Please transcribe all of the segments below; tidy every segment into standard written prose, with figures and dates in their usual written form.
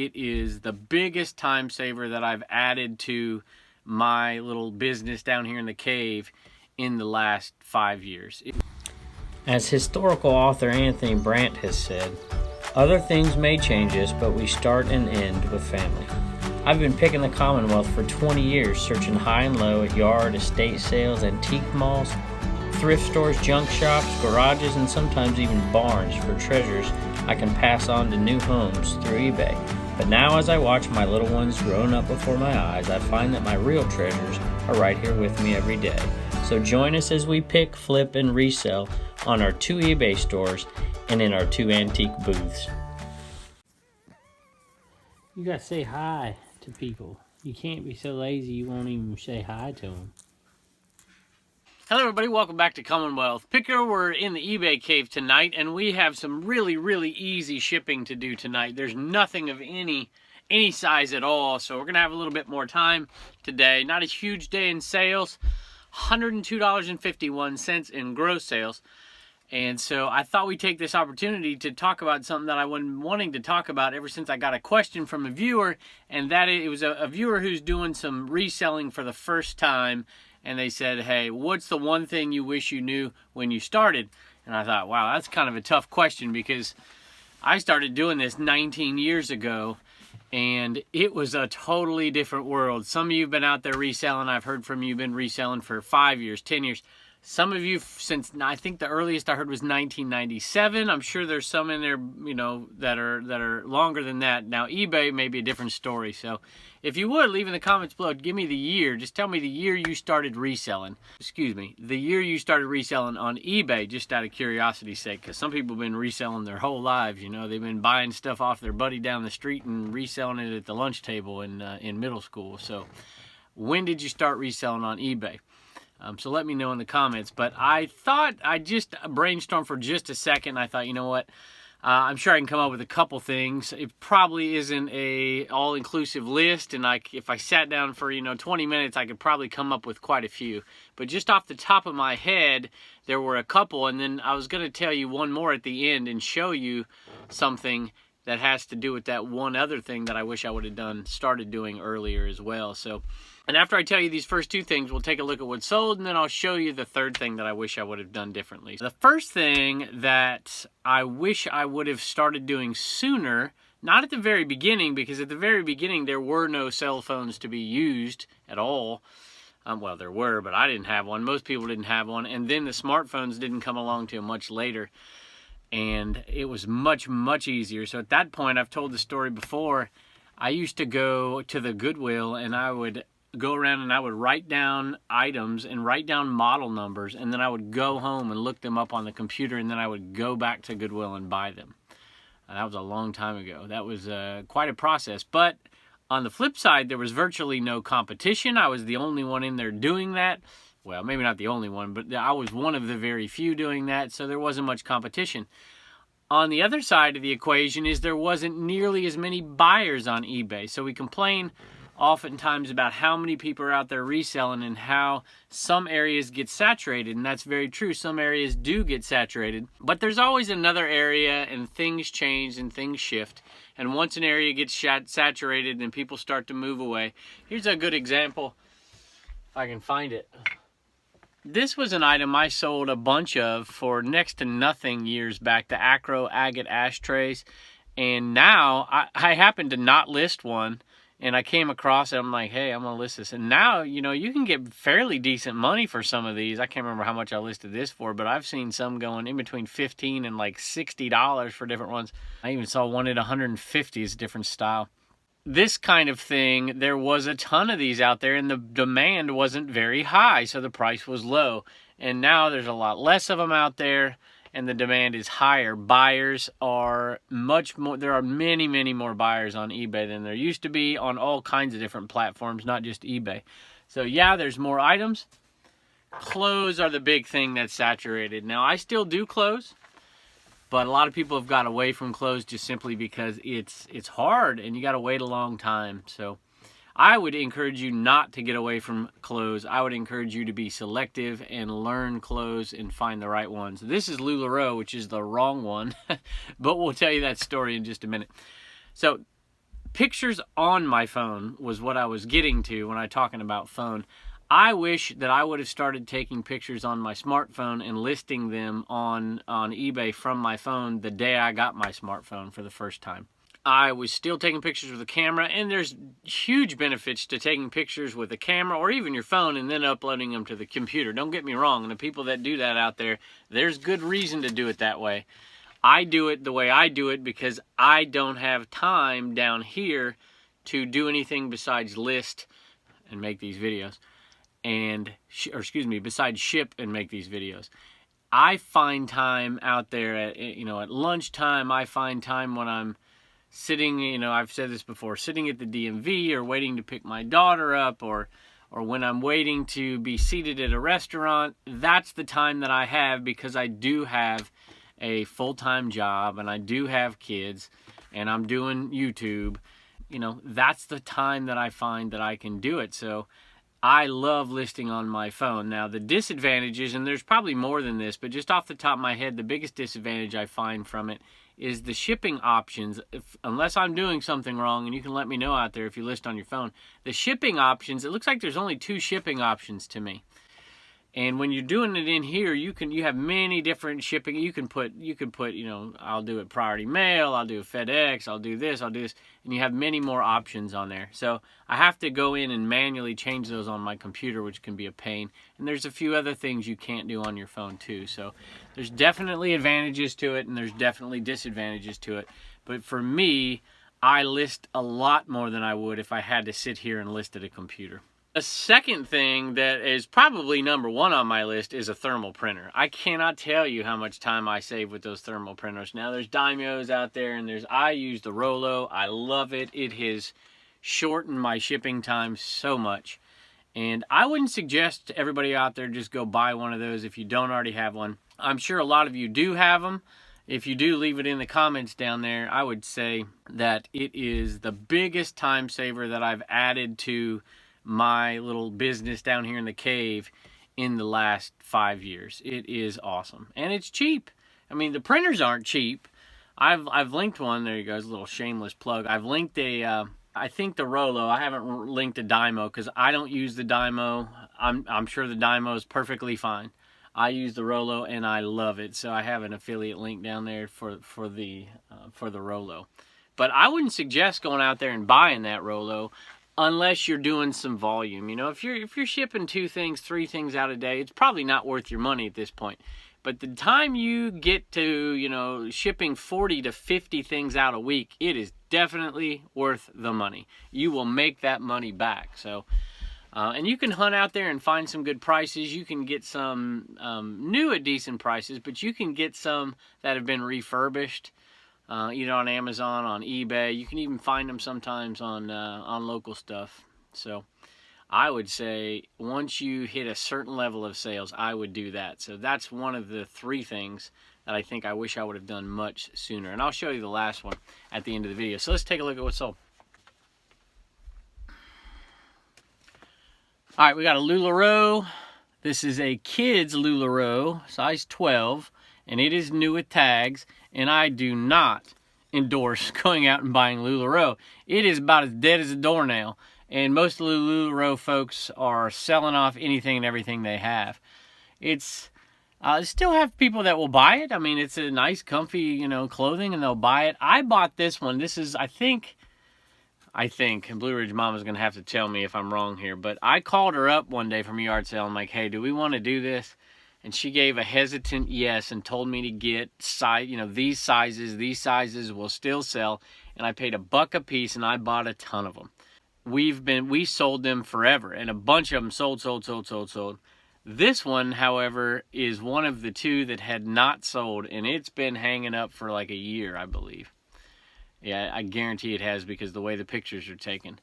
It is the biggest time saver that I've added to my little business down here in the cave in the last 5 years. As historical author Anthony Brandt has said, other things may change us, but we start and end with family. I've been picking the Commonwealth for 20 years, searching high and low at yard, estate sales, antique malls, thrift stores, junk shops, garages, and sometimes even barns for treasures I can pass on to new homes through eBay. But now as I watch my little ones growing up before my eyes, I find that my real treasures are right here with me every day. So join us as we pick, flip, and resell on our 2 eBay stores and in our 2 antique booths. You gotta say hi to people. You can't be so lazy you won't even say hi to them. Hello everybody, welcome back to Commonwealth Picker. We're in the eBay cave tonight and we have some really easy shipping to do tonight. There's nothing of any size at all, so we're gonna have a little bit more time today. Not a huge day in sales, $102.51 in gross sales. And so I thought we'd take this opportunity to talk about something that I've been wanting to talk about ever since I got a question from a viewer, and that it was a viewer who's doing some reselling for the first time. And they said, hey, what's the one thing you wish you knew when you started? And I thought, wow, that's kind of a tough question because I started doing this 19 years ago and it was a totally different world. Some of you have been out there reselling. I've heard from you, been reselling for 5 years, 10 years. Some of you, since I think the earliest I heard was 1997. I'm sure there's some in there, you know, that are longer than that. Now, eBay may be a different story. So if you would, leave in the comments below, give me the year. Just tell me the year you started reselling. Excuse me, the year you started reselling on eBay, just out of curiosity's sake, because some people have been reselling their whole lives. You know, they've been buying stuff off their buddy down the street and reselling it at the lunch table in middle school. So when did you start reselling on eBay? So let me know in the comments. But I thought I'd just brainstorm for just a second. I thought, you know what? I'm sure I can come up with a couple things. It probably isn't a all-inclusive list, and if I sat down for 20 minutes, I could probably come up with quite a few. But just off the top of my head, there were a couple, and then I was going to tell you one more at the end and show you something that has to do with that one other thing that I wish I would have started doing earlier as well. So, and after I tell you these first two things, we'll take a look at what sold, and then I'll show you the third thing that I wish I would have done differently. The first thing that I wish I would have started doing sooner, not at the very beginning, because at the very beginning there were no cell phones to be used at all. Well, there were, but I didn't have one. Most people didn't have one. And then the smartphones didn't come along till much later. And it was much easier. So at that point, I've told the story before, I used to go to the Goodwill and I would go around and I would write down items and write down model numbers, and then I would go home and look them up on the computer, and then I would go back to Goodwill and buy them. That was a long time ago. That was quite a process. But on the flip side, there was virtually no competition. I was the only one in there doing that. Well, maybe not the only one, but I was one of the very few doing that, so there wasn't much competition. On the other side of the equation is there wasn't nearly as many buyers on eBay. So we complain oftentimes about how many people are out there reselling and how some areas get saturated, and that's very true. Some areas do get saturated, but there's always another area, and things change and things shift. And once an area gets saturated and people start to move away, here's a good example, if I can find it. This was an item I sold a bunch of for next to nothing years back, the Acro agate ashtrays. And now I happen to not list one, and I came across it. I'm like, hey, I'm going to list this. And now, you can get fairly decent money for some of these. I can't remember how much I listed this for, but I've seen some going in between $15 and like $60 for different ones. I even saw one at $150. It's a different style. This kind of thing, there was a ton of these out there, and the demand wasn't very high, so the price was low. And now there's a lot less of them out there, and the demand is higher. Buyers are much more, there are many more buyers on eBay than there used to be on all kinds of different platforms, not just eBay. So yeah, there's more items. Clothes are the big thing that's saturated. Now, I still do clothes, but a lot of people have got away from clothes just simply because it's hard and you got to wait a long time. So I would encourage you not to get away from clothes. I would encourage you to be selective and learn clothes and find the right ones. This is LuLaRoe, which is the wrong one, but we'll tell you that story in just a minute. So pictures on my phone was what I was getting to when I talking about phone. I wish that I would have started taking pictures on my smartphone and listing them on eBay from my phone the day I got my smartphone for the first time. I was still taking pictures with a camera, and there's huge benefits to taking pictures with a camera or even your phone and then uploading them to the computer. Don't get me wrong, and the people that do that out there, there's good reason to do it that way. I do it the way I do it because I don't have time down here to do anything besides list and make these videos, besides ship and make these videos. I find time out there at lunchtime. I find time when I'm sitting, I've said this before, sitting at the DMV or waiting to pick my daughter up, or when I'm waiting to be seated at a restaurant. That's the time that I have, because I do have a full-time job and I do have kids and I'm doing YouTube. That's the time that I find that I can do it. So I love listing on my phone. Now, the disadvantages, and there's probably more than this, but just off the top of my head, the biggest disadvantage I find from it is the shipping options. Unless I'm doing something wrong, and you can let me know out there if you list on your phone, the shipping options, it looks like there's only 2 shipping options to me. And when you're doing it in here, you have many different shipping. You can put, I'll do it priority mail, I'll do FedEx, I'll do this, and you have many more options on there. So I have to go in and manually change those on my computer, which can be a pain. And there's a few other things you can't do on your phone too. So there's definitely advantages to it, and there's definitely disadvantages to it. But for me, I list a lot more than I would if I had to sit here and list at a computer. The second thing that is probably number 1 on my list is a thermal printer. I cannot tell you how much time I save with those thermal printers. Now, there's Daimyos out there, and I use the Rollo. I love it. It has shortened my shipping time so much. And I wouldn't suggest to everybody out there just go buy one of those if you don't already have one. I'm sure a lot of you do have them. If you do, leave it in the comments down there. I would say that it is the biggest time saver that I've added to my little business down here in the cave in the last 5 years. It is awesome, and it's cheap. I mean, the printers aren't cheap. I've linked one. There you go. It's a little shameless plug. I've linked I think the Rollo. I haven't linked a Dymo because I don't use the Dymo. I'm sure the Dymo is perfectly fine. I use the Rollo and I love it. So I have an affiliate link down there for the Rollo. But I wouldn't suggest going out there and buying that Rollo unless you're doing some volume. If you're shipping 2 things, 3 things out a day, it's probably not worth your money at this point. But the time you get to, shipping 40 to 50 things out a week, it is definitely worth the money. You will make that money back. So, and you can hunt out there and find some good prices. You can get some new at decent prices, but you can get some that have been refurbished. Either on Amazon, on eBay. You can even find them sometimes on local stuff. So I would say once you hit a certain level of sales, I would do that. So that's one of the 3 things that I think I wish I would have done much sooner. And I'll show you the last one at the end of the video. So let's take a look at what's sold. All right, we got a LuLaRoe. This is a kid's LuLaRoe, size 12, and it is new with tags. And I do not endorse going out and buying LuLaRoe. It is about as dead as a doornail. And most of the LuLaRoe folks are selling off anything and everything they have. Still have people that will buy it. I mean, it's a nice, comfy, clothing, and they'll buy it. I bought this one. This is, I think, and Blue Ridge Mama's going to have to tell me if I'm wrong here, but I called her up one day from a yard sale. I'm like, hey, do we want to do this? And she gave a hesitant yes and told me to get these sizes will still sell. And I paid $1 a piece and I bought a ton of them. We sold them forever, and a bunch of them sold. This one, however, is one of the 2 that had not sold, and it's been hanging up for like a year, I believe. Yeah, I guarantee it has, because the way the pictures are taken.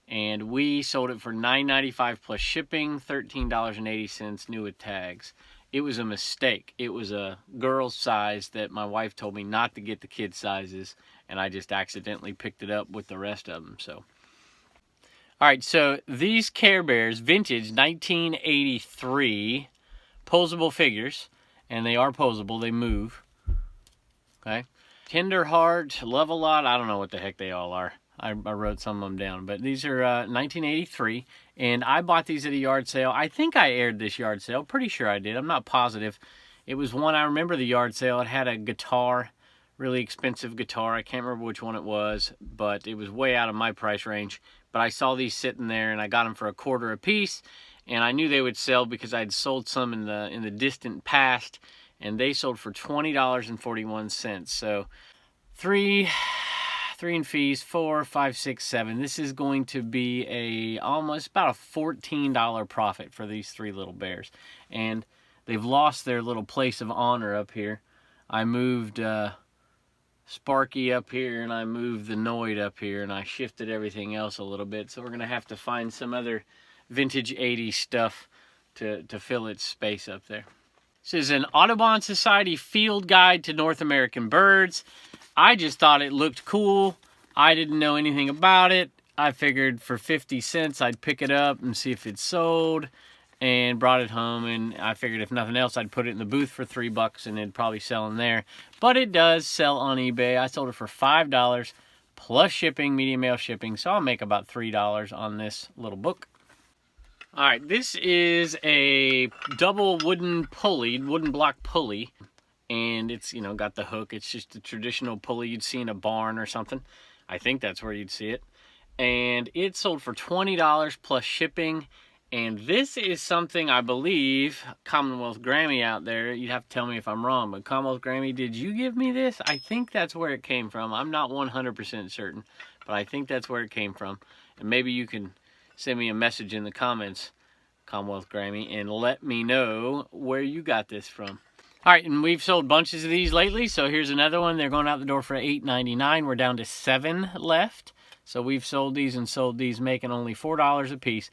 And we sold it for $9.95 plus shipping, $13.80 new with tags. It was a mistake. It was a girl's size that my wife told me not to get the kid sizes, and I just accidentally picked it up with the rest of them. So, all right, so these Care Bears, vintage 1983, posable figures, and they are posable. They move. Okay, Tender Heart, Love a Lot. I don't know what the heck they all are. I wrote some of them down. But these are 1983, and I bought these at a yard sale. I think I aired this yard sale. Pretty sure I did. I'm not positive. It was one, I remember the yard sale. It had a guitar, really expensive guitar. I can't remember which one it was, but it was way out of my price range. But I saw these sitting there, and I got them for $1/4 a piece, and I knew they would sell because I'd sold some in the distant past, and they sold for $20.41. So three in fees, 4, 5, 6, 7. This is going to be almost about a $14 profit for these 3 little bears. And they've lost their little place of honor up here. I moved Sparky up here, and I moved the Noid up here, and I shifted everything else a little bit. So we're going to have to find some other vintage 80s stuff to fill its space up there. This is an Audubon Society field guide to North American birds. I just thought it looked cool. I didn't know anything about it. I figured for 50 cents I'd pick it up and see if it sold, and brought it home, and I figured if nothing else I'd put it in the booth for $3 and it'd probably sell in there. But it does sell on eBay. I sold it for $5 plus shipping, medium mail shipping, so I'll make about $3 on this little book. All right, this is a double wooden block pulley, and it's, you know, got the hook. It's just a traditional pulley you'd see in a barn or something. I think that's where you'd see it. And it sold for $20 plus shipping. And this is something I believe, Commonwealth Grammy out there, you'd have to tell me if I'm wrong, but Commonwealth Grammy, did you give me this? I think that's where it came from. I'm not 100% certain, but I think that's where it came from. And maybe you can send me a message in the comments, Commonwealth Grammy, and let me know where you got this from. All right, and we've sold bunches of these lately, so here's another one. They're going out the door for $8.99. We're down to 7 left. So we've sold these and sold these, making only $4 a piece.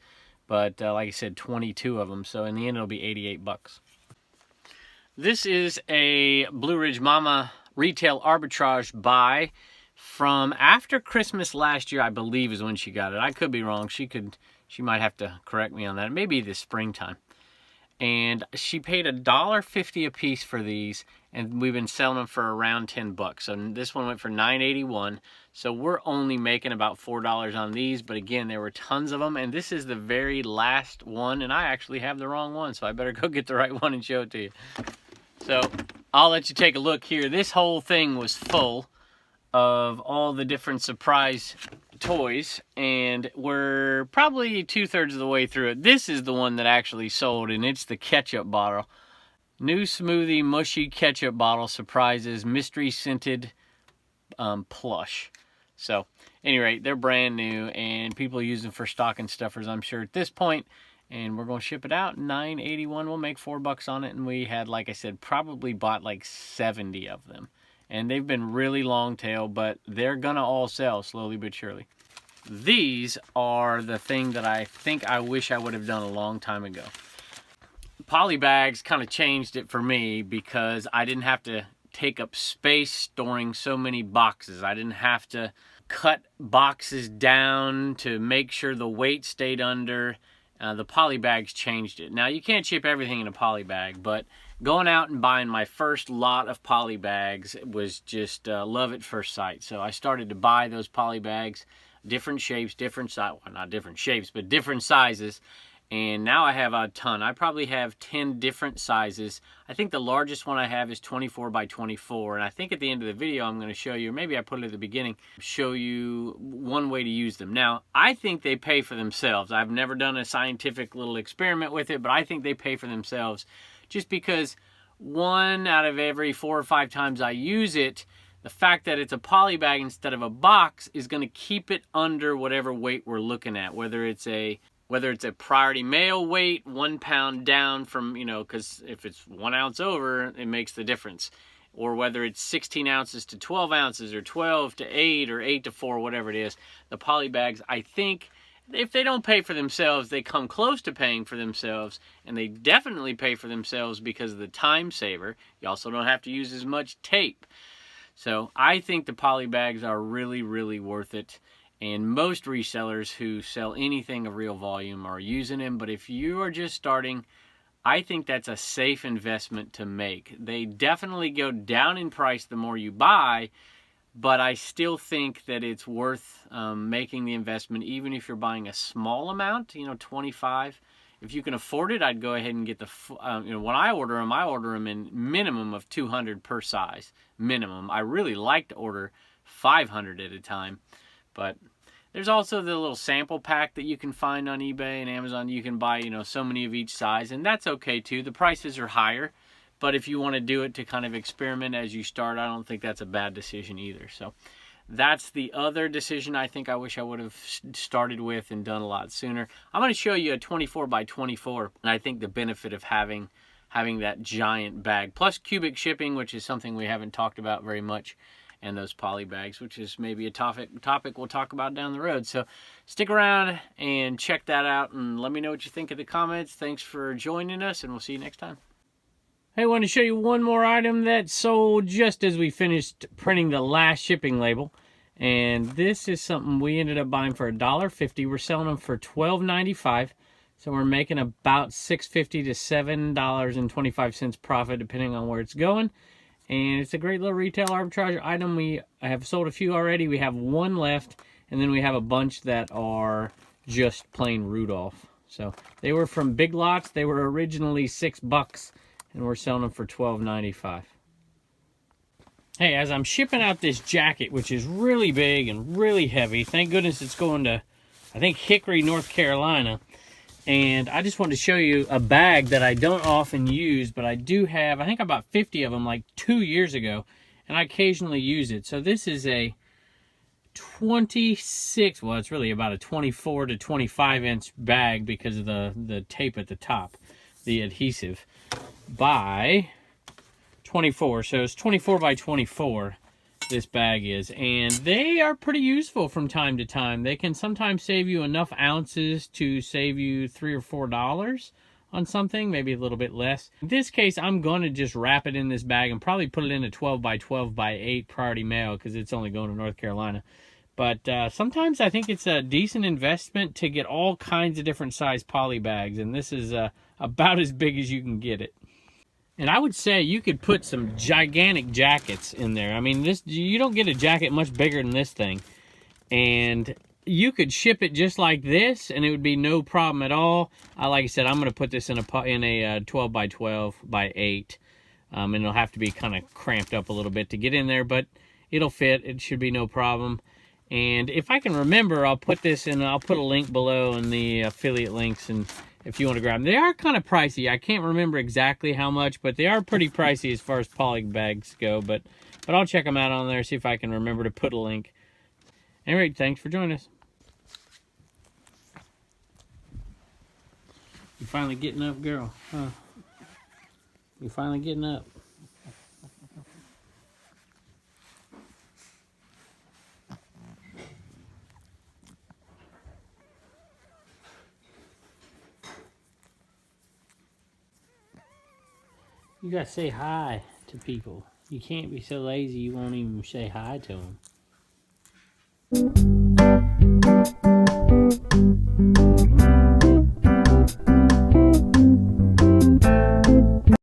But like I said, 22 of them. So in the end, it'll be $88. This is a Blue Ridge Mama retail arbitrage buy from after Christmas last year, I believe is when she got it. I could be wrong. She might have to correct me on that. Maybe this springtime. And she paid $1.50 a piece for these, and we've been selling them for around $10. So this one went for $9.81. So we're only making about $4 on these, but again, there were tons of them, and this is the very last one, and I actually have the wrong one, so I better go get the right one and show it to you. So I'll let you take a look here. This whole thing was full of all the different surprise toys, and we're probably 2/3 of the way through it. This is the one that actually sold, and it's the ketchup bottle. New smoothie mushy ketchup bottle surprises mystery scented plush. So at any rate, they're brand new, and people use them for stocking stuffers, I'm sure, at this point. And we're going to ship it out. $9.81. We'll make $4 on it, and we had, like I said, probably bought like 70 of them. And they've been really long tail, but they're gonna all sell slowly but surely. These are the thing that I think I wish I would have done a long time ago. Poly bags kind of changed it for me because I didn't have to take up space storing so many boxes. I didn't have to cut boxes down to make sure the weight stayed under. The poly bags changed it. Now, you can't ship everything in a poly bag, but going out and buying my first lot of poly bags was just love at first sight. So I started to buy those poly bags, different shapes, different sizes, well, not different shapes, but different sizes. And now I have a ton. I probably have 10 different sizes. I think the largest one I have is 24 by 24. And I think at the end of the video, I'm going to show you, or maybe I put it at the beginning, show you one way to use them. Now, I think they pay for themselves. I've never done a scientific little experiment with it, but I think they pay for themselves just because 1 out of every 4 or 5 times I use it, the fact that it's a poly bag instead of a box is going to keep it under whatever weight we're looking at, whether it's a priority mail weight, 1 pound down from, you know, because if it's 1 ounce over, it makes the difference. Or whether it's 16 ounces to 12 ounces or 12 to 8 or 8 to 4, whatever it is. The poly bags, I think, if they don't pay for themselves, they come close to paying for themselves, and they definitely pay for themselves because of the time saver. You also don't have to use as much tape. So I think the poly bags are really, really worth it. And most resellers who sell anything of real volume are using them. But if you are just starting, I think that's a safe investment to make. They definitely go down in price the more you buy, but I still think that it's worth making the investment, even if you're buying a small amount, 25. If you can afford it, I'd go ahead and get the, when I order them in minimum of 200 per size, minimum. I really like to order 500 at a time, but there's also the little sample pack that you can find on eBay and Amazon. You can buy, so many of each size, and that's okay too. The prices are higher, but if you want to do it to kind of experiment as you start, I don't think that's a bad decision either. So that's the other decision I think I wish I would have started with and done a lot sooner. I'm going to show you a 24 by 24, and I think the benefit of having that giant bag, plus cubic shipping, which is something we haven't talked about very much, and those poly bags, which is maybe a topic we'll talk about down the road. So stick around and check that out, and let me know what you think in the comments. Thanks for joining us, and we'll see you next time. Hey, I want to show you one more item that sold just as we finished printing the last shipping label. And this is something we ended up buying for $1.50. We're selling them for $12.95. So we're making about $6.50 to $7.25 profit, depending on where it's going. And it's a great little retail arbitrage item. I have sold a few already. We have one left, and then we have a bunch that are just plain Rudolph. So they were from Big Lots. They were originally $6, and we're selling them for $12.95. Hey, as I'm shipping out this jacket, which is really big and really heavy, thank goodness it's going to, I think, Hickory, North Carolina. And I just wanted to show you a bag that I don't often use, but I do have, I think about 50 of them like 2 years ago, and I occasionally use it. So this is a 26, well, it's really about a 24 to 25 inch bag because of the tape at the top, the adhesive, by 24. So it's 24 by 24. This bag is, and they are pretty useful from time to time. They can sometimes save you enough ounces to save you $3 or $4 on something, maybe a little bit less. In this case, I'm going to just wrap it in this bag and probably put it in a 12 by 12 by 8 priority mail because it's only going to North Carolina. But sometimes I think it's a decent investment to get all kinds of different size poly bags, and this is about as big as you can get it. And I would say you could put some gigantic jackets in there. I mean, you don't get a jacket much bigger than this thing. And you could ship it just like this, and it would be no problem at all. Like I said, I'm going to put this in a 12 by 12 by 8. And it'll have to be kind of cramped up a little bit to get in there, but it'll fit. It should be no problem. And if I can remember, I'll put this in. I'll put a link below in the affiliate links, and if you want to grab them. They are kind of pricey. I can't remember exactly how much, but they are pretty pricey as far as poly bags go. But I'll check them out on there, see if I can remember to put a link. Anyway, thanks for joining us. You finally getting up, girl? Huh? You finally getting up? You gotta say hi to people. You can't be so lazy you won't even say hi to them.